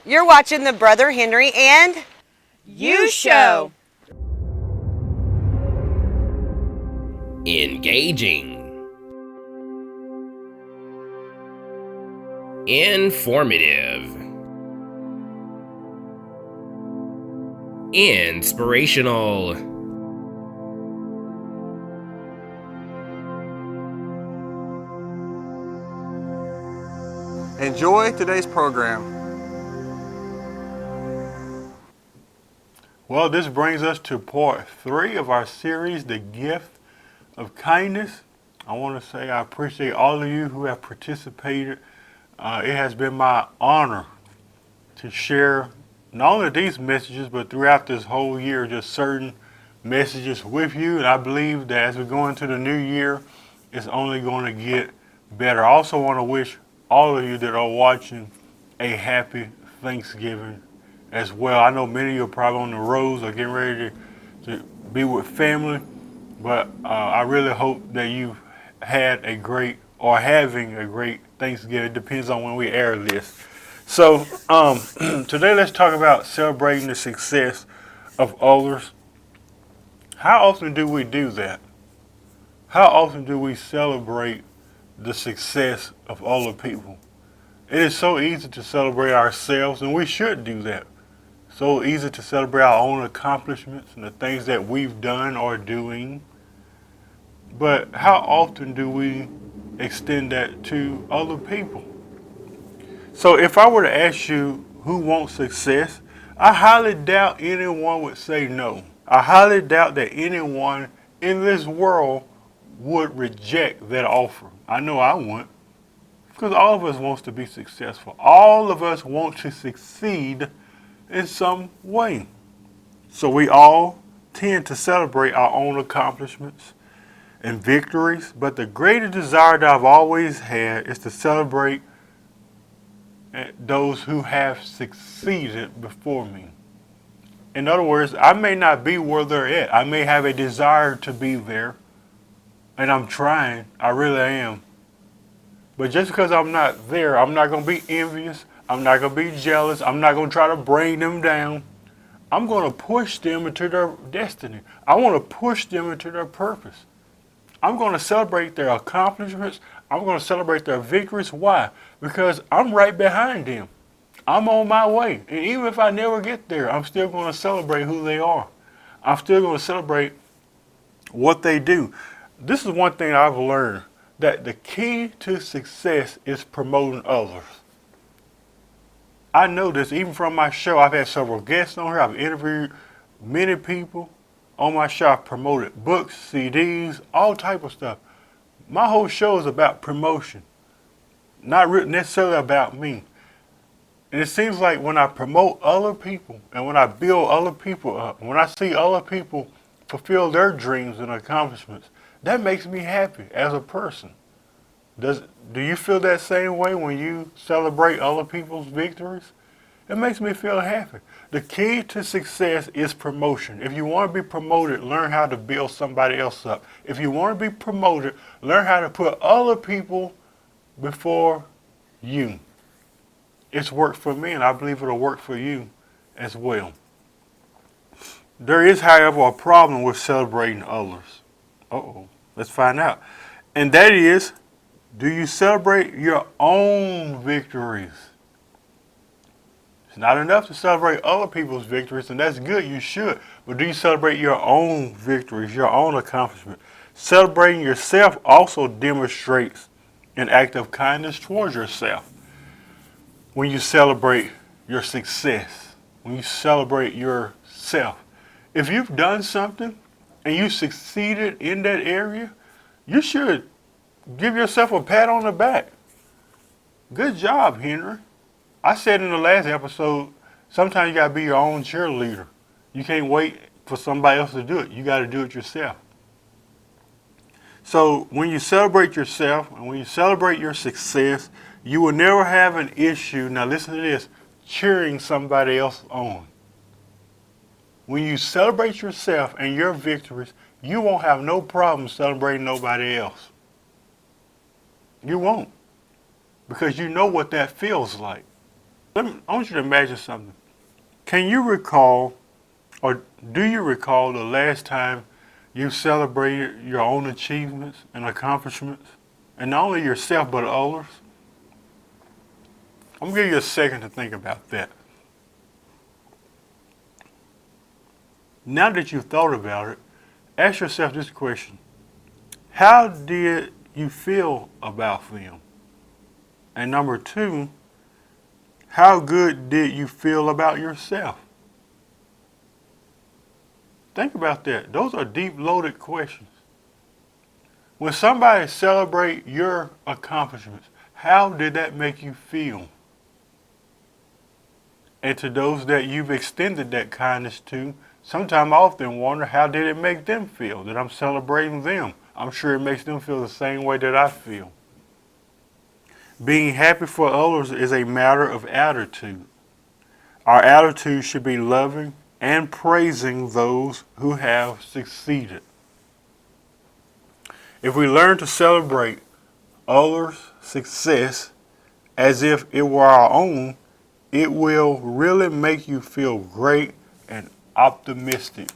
You're watching the Brother Henry and You Show. Engaging. Informative. Inspirational. Enjoy today's program. Well, this brings us to part 3 of our series, The Gift of Kindness. I want to say I appreciate all of you who have participated. It has been my honor to share not only these messages, but throughout this whole year, just certain messages with you. And I believe that as we go into the new year, it's only going to get better. I also want to wish all of you that are watching a happy Thanksgiving as well. I know many of you are probably on the roads or getting ready to be with family, but I really hope that you had a great or having a great Thanksgiving. It depends on when we air this. So today let's talk about celebrating the success of others. How often do we do that? How often do we celebrate the success of other people? It is so easy to celebrate ourselves, and we should do that. So easy to celebrate our own accomplishments and the things that we've done or doing. But how often do we extend that to other people? So if I were to ask you who wants success, I highly doubt anyone would say no. I highly doubt that anyone in this world would reject that offer. I know I wouldn't, because all of us wants to be successful. All of us want to succeed in some way. So we all tend to celebrate our own accomplishments and victories, but the greatest desire that I've always had is to celebrate those who have succeeded before me. In other words, I may not be where they're at. I may have a desire to be there, and I'm trying. I really am. But just because I'm not there, I'm not going to be envious. I'm not going to be jealous. I'm not going to try to bring them down. I'm going to push them into their destiny. I want to push them into their purpose. I'm going to celebrate their accomplishments. I'm going to celebrate their victories. Why? Because I'm right behind them. I'm on my way. And even if I never get there, I'm still going to celebrate who they are. I'm still going to celebrate what they do. This is one thing I've learned, that the key to success is promoting others. I know this even from my show. I've had several guests on here. I've interviewed many people on my show. I've promoted books, CDs, all type of stuff. My whole show is about promotion, not necessarily about me. And it seems like when I promote other people and when I build other people up, when I see other people fulfill their dreams and accomplishments, that makes me happy as a person. Do you feel that same way when you celebrate other people's victories? It makes me feel happy. The key to success is promotion. If you want to be promoted, learn how to build somebody else up. If you want to be promoted, learn how to put other people before you. It's worked for me, and I believe it'll work for you as well. There is, however, a problem with celebrating others. Let's find out. And that is, do you celebrate your own victories? It's not enough to celebrate other people's victories, and that's good, you should. But do you celebrate your own victories, your own accomplishments? Celebrating yourself also demonstrates an act of kindness towards yourself. When you celebrate your success, when you celebrate yourself. If you've done something and you succeeded in that area, you should give yourself a pat on the back. Good job, Henry. I said in the last episode, sometimes you got to be your own cheerleader. You can't wait for somebody else to do it. You got to do it yourself. So when you celebrate yourself and when you celebrate your success, you will never have an issue, now listen to this, cheering somebody else on. When you celebrate yourself and your victories, you won't have no problem celebrating nobody else. You won't. Because you know what that feels like. I want you to imagine something. Can you recall, or do you recall the last time you celebrated your own achievements and accomplishments? And not only yourself, but others? I'm going to give you a second to think about that. Now that you've thought about it, ask yourself this question. How did you feel about them? And number two, how good did you feel about yourself? Think about that. Those are deep loaded questions. When somebody celebrates your accomplishments, how did that make you feel? And to those that you've extended that kindness to, sometimes I often wonder, how did it make them feel that I'm celebrating them? I'm sure it makes them feel the same way that I feel. Being happy for others is a matter of attitude. Our attitude should be loving and praising those who have succeeded. If we learn to celebrate others' success as if it were our own, it will really make you feel great and optimistic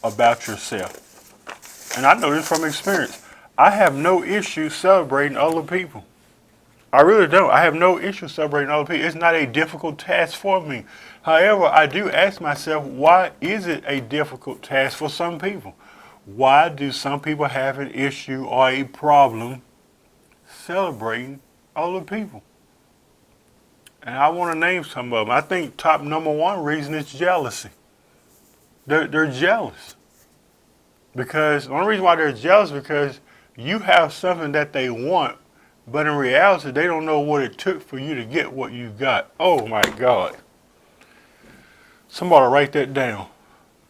about yourself. And I know this from experience. I have no issue celebrating other people. I really don't. I have no issue celebrating other people. It's not a difficult task for me. However, I do ask myself, why is it a difficult task for some people? Why do some people have an issue or a problem celebrating other people? And I want to name some of them. I think top number one reason is jealousy. They're jealous. Because the only reason why they're jealous is because you have something that they want, but in reality, they don't know what it took for you to get what you got. Oh my God. Somebody write that down.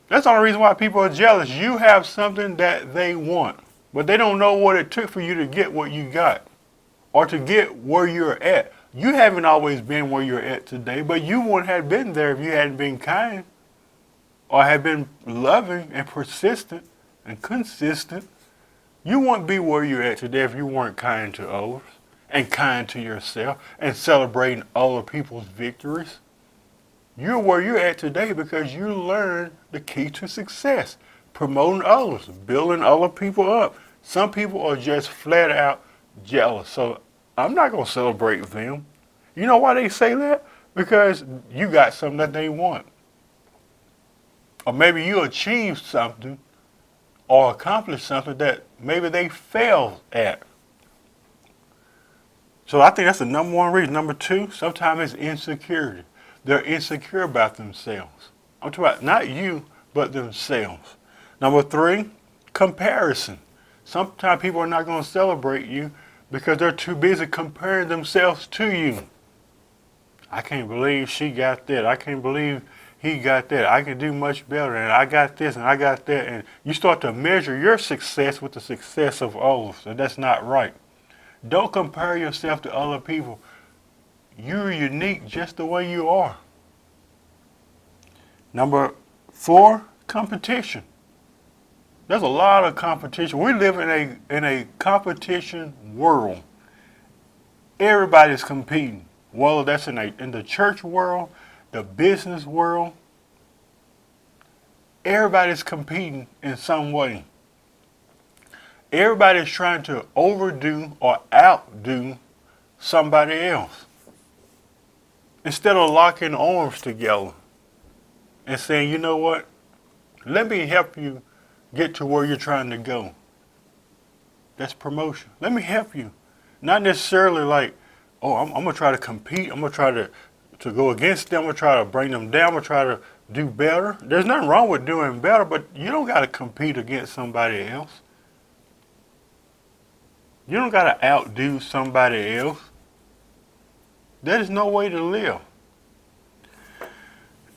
That's the only reason why people are jealous. You have something that they want, but they don't know what it took for you to get what you got or to get where you're at. You haven't always been where you're at today, but you wouldn't have been there if you hadn't been kind or had been loving and persistent and consistent. You wouldn't be where you're at today if you weren't kind to others and kind to yourself and celebrating other people's victories. You're where you're at today because you learned the key to success, promoting others, building other people up. Some people are just flat out jealous, so I'm not going to celebrate them. You know why they say that? Because you got something that they want. Or maybe you achieved something or accomplished something that maybe they failed at. So I think that's the number one reason. Number two, sometimes it's insecurity. They're insecure about themselves. I'm talking about not you, but themselves. Number three, comparison. Sometimes people are not going to celebrate you because they're too busy comparing themselves to you. I can't believe she got that. I can't believe he got that. I can do much better, and I got this, and I got that. And you start to measure your success with the success of others, and that's not right. Don't compare yourself to other people. You're unique just the way you are. Number four, competition. There's a lot of competition. We live in a competition world. Everybody's competing. Whether that's in the church world, the business world, everybody's competing in some way. Everybody's trying to overdo or outdo somebody else. Instead of locking arms together and saying, you know what, let me help you get to where you're trying to go. That's promotion. Let me help you. Not necessarily like, oh, I'm going to try to compete. I'm going to try to go against them. I'm going to try to bring them down. I'm going to try to do better. There's nothing wrong with doing better, but you don't got to compete against somebody else. You don't got to outdo somebody else. There's no way to live.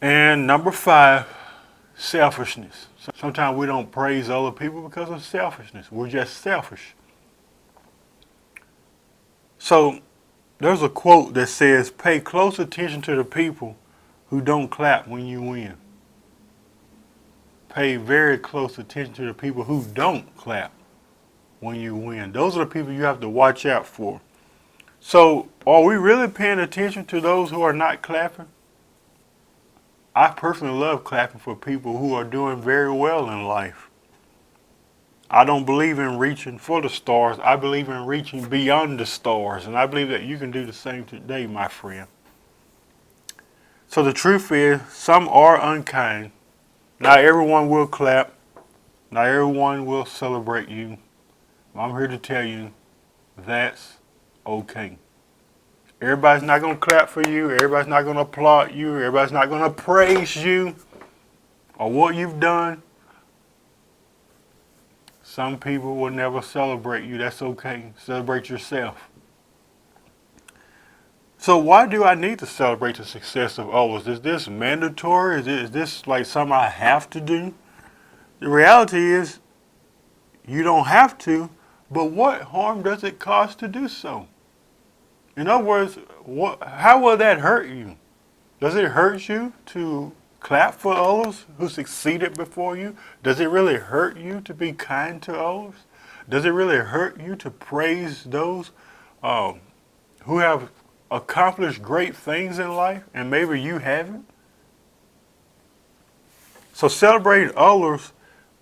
And number five, selfishness. Sometimes we don't praise other people because of selfishness. We're just selfish. So there's a quote that says, pay close attention to the people who don't clap when you win. Pay very close attention to the people who don't clap when you win. Those are the people you have to watch out for. So, are we really paying attention to those who are not clapping? I personally love clapping for people who are doing very well in life. I don't believe in reaching for the stars. I believe in reaching beyond the stars. And I believe that you can do the same today, my friend. So the truth is, some are unkind. Not everyone will clap. Not everyone will celebrate you. I'm here to tell you that's okay. Everybody's not going to clap for you. Everybody's not going to applaud you. Everybody's not going to praise you or what you've done. Some people will never celebrate you. That's okay. Celebrate yourself. So why do I need to celebrate the success of others? Is this mandatory? Is this like something I have to do? The reality is you don't have to, but what harm does it cause to do so? In other words, how will that hurt you? Does it hurt you to clap for others who succeeded before you? Does it really hurt you to be kind to others? Does it really hurt you to praise those who have accomplished great things in life and maybe you haven't? So celebrating others,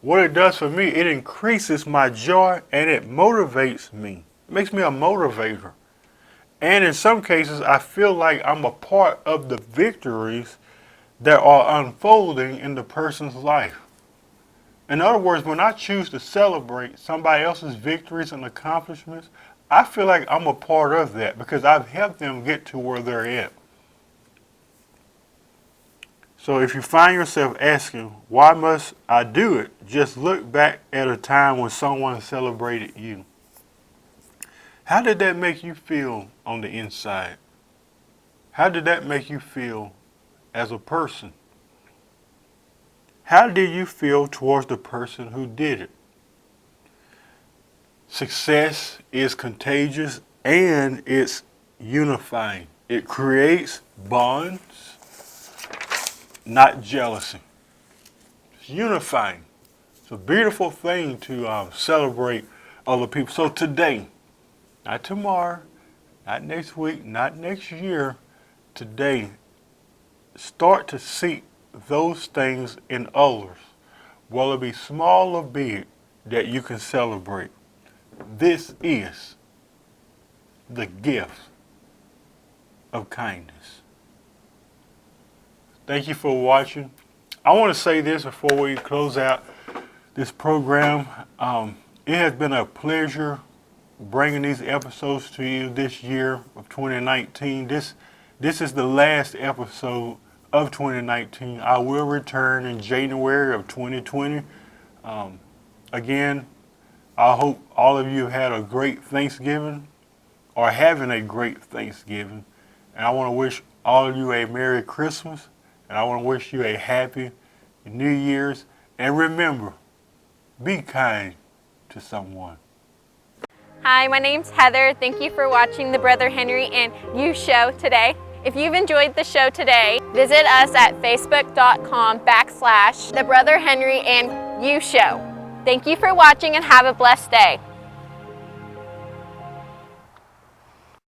what it does for me, it increases my joy and it motivates me. It makes me a motivator. And in some cases, I feel like I'm a part of the victories that are unfolding in the person's life. In other words, when I choose to celebrate somebody else's victories and accomplishments, I feel like I'm a part of that because I've helped them get to where they're at. So if you find yourself asking, why must I do it? Just look back at a time when someone celebrated you. How did that make you feel on the inside? How did that make you feel as a person? How did you feel towards the person who did it? Success is contagious and it's unifying. It creates bonds, not jealousy. It's unifying. It's a beautiful thing to celebrate other people. So today, not tomorrow, not next week, not next year, today, start to seek those things in others, whether it be small or big, that you can celebrate. This is the gift of kindness. Thank you for watching. I want to say this before we close out this program. It has been a pleasure bringing these episodes to you this year of 2019. This is the last episode of 2019. I will return in January of 2020. Again, I hope all of you had a great Thanksgiving or having a great Thanksgiving. And I want to wish all of you a Merry Christmas. And I want to wish you a Happy New Year's. And remember, be kind to someone. Hi, my name's Heather. Thank you for watching the Brother Henry and You show today. If you've enjoyed the show today, visit us at facebook.com/The Brother Henry and You show. Thank you for watching and have a blessed day.